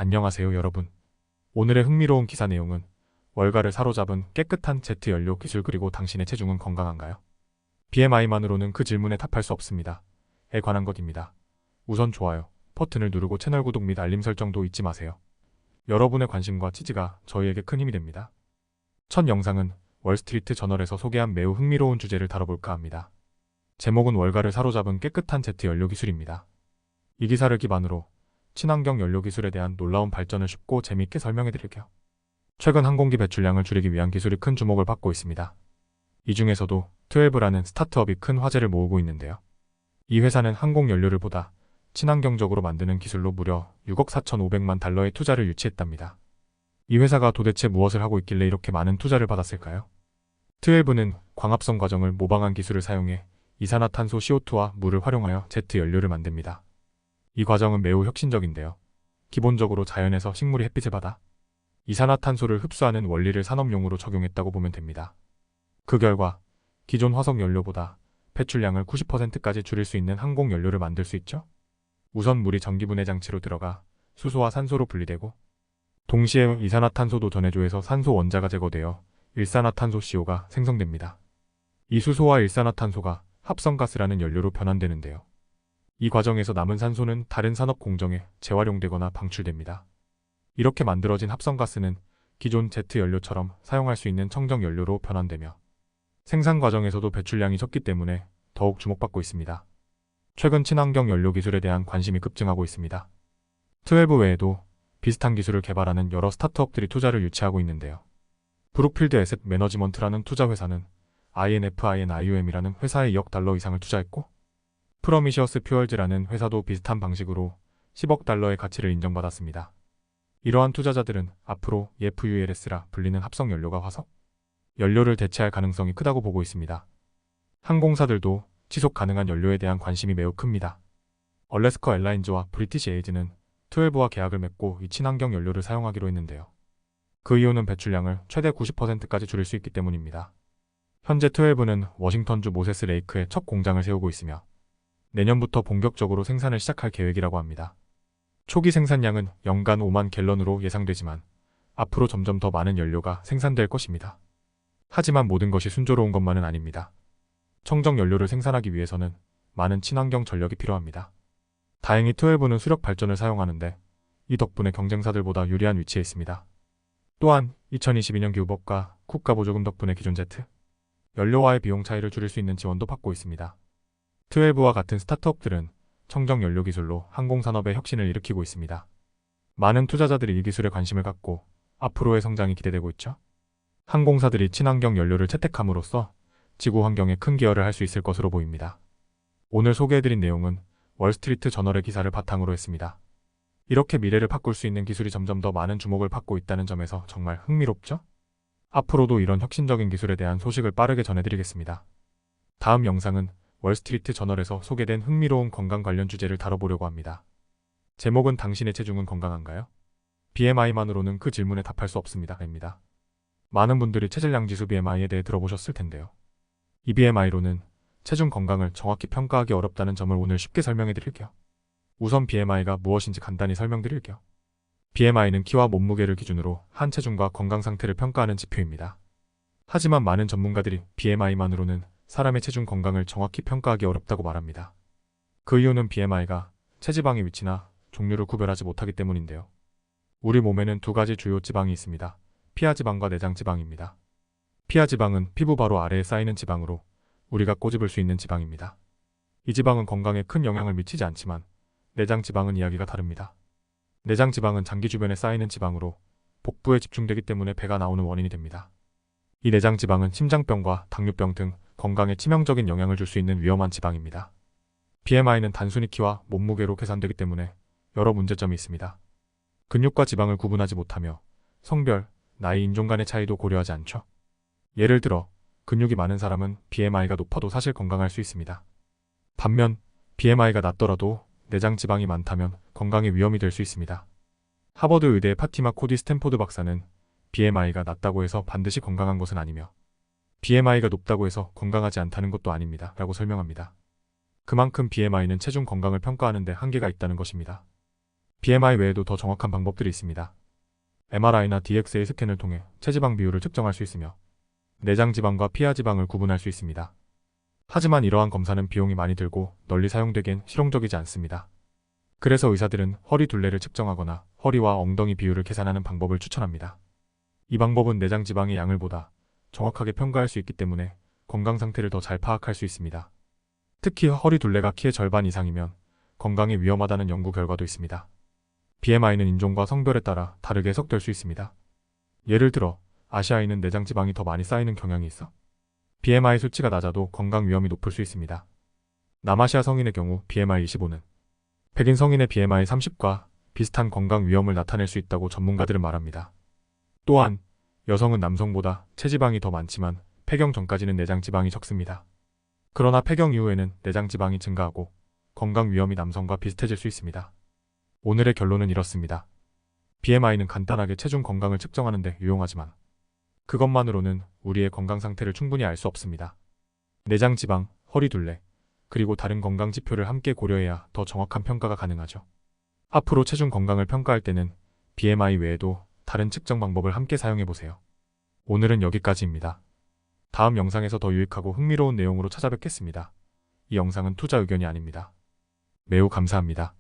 안녕하세요 여러분. 오늘의 흥미로운 기사 내용은 월가를 사로잡은 깨끗한 제트 연료 기술 그리고 당신의 체중은 건강한가요? BMI만으로는 그 질문에 답할 수 없습니다. 에 관한 것입니다. 우선 좋아요 버튼을 누르고 채널 구독 및 알림 설정도 잊지 마세요. 여러분의 관심과 지지가 저희에게 큰 힘이 됩니다. 첫 영상은 월스트리트 저널에서 소개한 매우 흥미로운 주제를 다뤄볼까 합니다. 제목은 월가를 사로잡은 깨끗한 제트 연료 기술입니다. 이 기사를 기반으로 친환경 연료 기술에 대한 놀라운 발전을 쉽고 재미있게 설명해드릴게요. 최근 항공기 배출량을 줄이기 위한 기술이 큰 주목을 받고 있습니다. 이 중에서도 12라는 스타트업이 큰 화제를 모으고 있는데요. 이 회사는 항공연료를 보다 친환경적으로 만드는 기술로 무려 6억 4,500만 달러의 투자를 유치했답니다. 이 회사가 도대체 무엇을 하고 있길래 이렇게 많은 투자를 받았을까요? 12는 광합성 과정을 모방한 기술을 사용해 이산화탄소 CO2와 물을 활용하여 제트 연료를 만듭니다. 이 과정은 매우 혁신적인데요. 기본적으로 자연에서 식물이 햇빛을 받아 이산화탄소를 흡수하는 원리를 산업용으로 적용했다고 보면 됩니다. 그 결과 기존 화석연료보다 배출량을 90%까지 줄일 수 있는 항공연료를 만들 수 있죠. 우선 물이 전기분해 장치로 들어가 수소와 산소로 분리되고 동시에 이산화탄소도 전해조에서 산소 원자가 제거되어 일산화탄소 CO가 생성됩니다. 이 수소와 일산화탄소가 합성가스라는 연료로 변환되는데요. 이 과정에서 남은 산소는 다른 산업 공정에 재활용되거나 방출됩니다. 이렇게 만들어진 합성가스는 기존 제트 연료처럼 사용할 수 있는 청정 연료로 변환되며 생산 과정에서도 배출량이 적기 때문에 더욱 주목받고 있습니다. 최근 친환경 연료 기술에 대한 관심이 급증하고 있습니다. 12 외에도 비슷한 기술을 개발하는 여러 스타트업들이 투자를 유치하고 있는데요. 브룩필드 에셋 매너지먼트라는 투자 회사는 INFINIUM이라는 회사에 2억 달러 이상을 투자했고 프로미시어스 퓨얼즈라는 회사도 비슷한 방식으로 10억 달러의 가치를 인정받았습니다. 이러한 투자자들은 앞으로 FULS라 불리는 합성연료가 화석 연료를 대체할 가능성이 크다고 보고 있습니다. 항공사들도 지속 가능한 연료에 대한 관심이 매우 큽니다. 얼래스커 에일라인즈와 브리티시 에이즈는 12와 계약을 맺고 이 친환경 연료를 사용하기로 했는데요. 그 이유는 배출량을 최대 90%까지 줄일 수 있기 때문입니다. 현재 12는 워싱턴주 모세스 레이크에 첫 공장을 세우고 있으며 내년부터 본격적으로 생산을 시작할 계획이라고 합니다. 초기 생산량은 연간 5만 갤런으로 예상되지만 앞으로 점점 더 많은 연료가 생산될 것입니다. 하지만 모든 것이 순조로운 것만은 아닙니다. 청정 연료를 생산하기 위해서는 많은 친환경 전력이 필요합니다. 다행히 12는 수력 발전을 사용하는데 이 덕분에 경쟁사들보다 유리한 위치에 있습니다. 또한 2022년 기후법과 국가보조금 덕분에 기존 제트 연료와의 비용 차이를 줄일 수 있는 지원도 받고 있습니다. 12와 같은 스타트업들은 청정 연료 기술로 항공산업의 혁신을 일으키고 있습니다. 많은 투자자들이 이 기술에 관심을 갖고 앞으로의 성장이 기대되고 있죠. 항공사들이 친환경 연료를 채택함으로써 지구 환경에 큰 기여를 할 수 있을 것으로 보입니다. 오늘 소개해드린 내용은 월스트리트 저널의 기사를 바탕으로 했습니다. 이렇게 미래를 바꿀 수 있는 기술이 점점 더 많은 주목을 받고 있다는 점에서 정말 흥미롭죠? 앞으로도 이런 혁신적인 기술에 대한 소식을 빠르게 전해드리겠습니다. 다음 영상은 월스트리트 저널에서 소개된 흥미로운 건강 관련 주제를 다뤄보려고 합니다. 제목은 당신의 체중은 건강한가요? BMI만으로는 그 질문에 답할 수 없습니다. 입니다. 많은 분들이 체질량 지수 BMI에 대해 들어보셨을 텐데요. 이 BMI로는 체중 건강을 정확히 평가하기 어렵다는 점을 오늘 쉽게 설명해 드릴게요. 우선 BMI가 무엇인지 간단히 설명드릴게요. BMI는 키와 몸무게를 기준으로 한 체중과 건강 상태를 평가하는 지표입니다. 하지만 많은 전문가들이 BMI만으로는 사람의 체중 건강을 정확히 평가하기 어렵다고 말합니다. 그 이유는 BMI가 체지방의 위치나 종류를 구별하지 못하기 때문인데요. 우리 몸에는 두 가지 주요 지방이 있습니다. 피하지방과 내장지방입니다. 피하지방은 피부 바로 아래에 쌓이는 지방으로 우리가 꼬집을 수 있는 지방입니다. 이 지방은 건강에 큰 영향을 미치지 않지만 내장지방은 이야기가 다릅니다. 내장지방은 장기 주변에 쌓이는 지방으로 복부에 집중되기 때문에 배가 나오는 원인이 됩니다. 이 내장지방은 심장병과 당뇨병 등 건강에 치명적인 영향을 줄 수 있는 위험한 지방입니다. BMI는 단순히 키와 몸무게로 계산되기 때문에 여러 문제점이 있습니다. 근육과 지방을 구분하지 못하며 성별, 나이, 인종 간의 차이도 고려하지 않죠. 예를 들어 근육이 많은 사람은 BMI가 높아도 사실 건강할 수 있습니다. 반면 BMI가 낮더라도 내장 지방이 많다면 건강에 위험이 될 수 있습니다. 하버드 의대의 파티마 코디 스탠포드 박사는 BMI가 낮다고 해서 반드시 건강한 것은 아니며 BMI가 높다고 해서 건강하지 않다는 것도 아닙니다. 라고 설명합니다. 그만큼 BMI는 체중 건강을 평가하는 데 한계가 있다는 것입니다. BMI 외에도 더 정확한 방법들이 있습니다. MRI나 DXA 스캔을 통해 체지방 비율을 측정할 수 있으며 내장 지방과 피하 지방을 구분할 수 있습니다. 하지만 이러한 검사는 비용이 많이 들고 널리 사용되기엔 실용적이지 않습니다. 그래서 의사들은 허리 둘레를 측정하거나 허리와 엉덩이 비율을 계산하는 방법을 추천합니다. 이 방법은 내장 지방의 양을 보다 정확하게 평가할 수 있기 때문에 건강 상태를 더 잘 파악할 수 있습니다. 특히 허리 둘레가 키의 절반 이상이면 건강에 위험하다는 연구 결과도 있습니다. BMI는 인종과 성별에 따라 다르게 해석될 수 있습니다. 예를 들어 아시아인은 내장 지방이 더 많이 쌓이는 경향이 있어 BMI 수치가 낮아도 건강 위험이 높을 수 있습니다. 남아시아 성인의 경우 BMI 25는 백인 성인의 BMI 30과 비슷한 건강 위험을 나타낼 수 있다고 전문가들은 말합니다. 또한 여성은 남성보다 체지방이 더 많지만 폐경 전까지는 내장 지방이 적습니다. 그러나 폐경 이후에는 내장 지방이 증가하고 건강 위험이 남성과 비슷해질 수 있습니다. 오늘의 결론은 이렇습니다. BMI는 간단하게 체중 건강을 측정하는 데 유용하지만 그것만으로는 우리의 건강 상태를 충분히 알 수 없습니다. 내장 지방, 허리 둘레, 그리고 다른 건강 지표를 함께 고려해야 더 정확한 평가가 가능하죠. 앞으로 체중 건강을 평가할 때는 BMI 외에도 다른 측정 방법을 함께 사용해보세요. 오늘은 여기까지입니다. 다음 영상에서 더 유익하고 흥미로운 내용으로 찾아뵙겠습니다. 이 영상은 투자 의견이 아닙니다. 매우 감사합니다.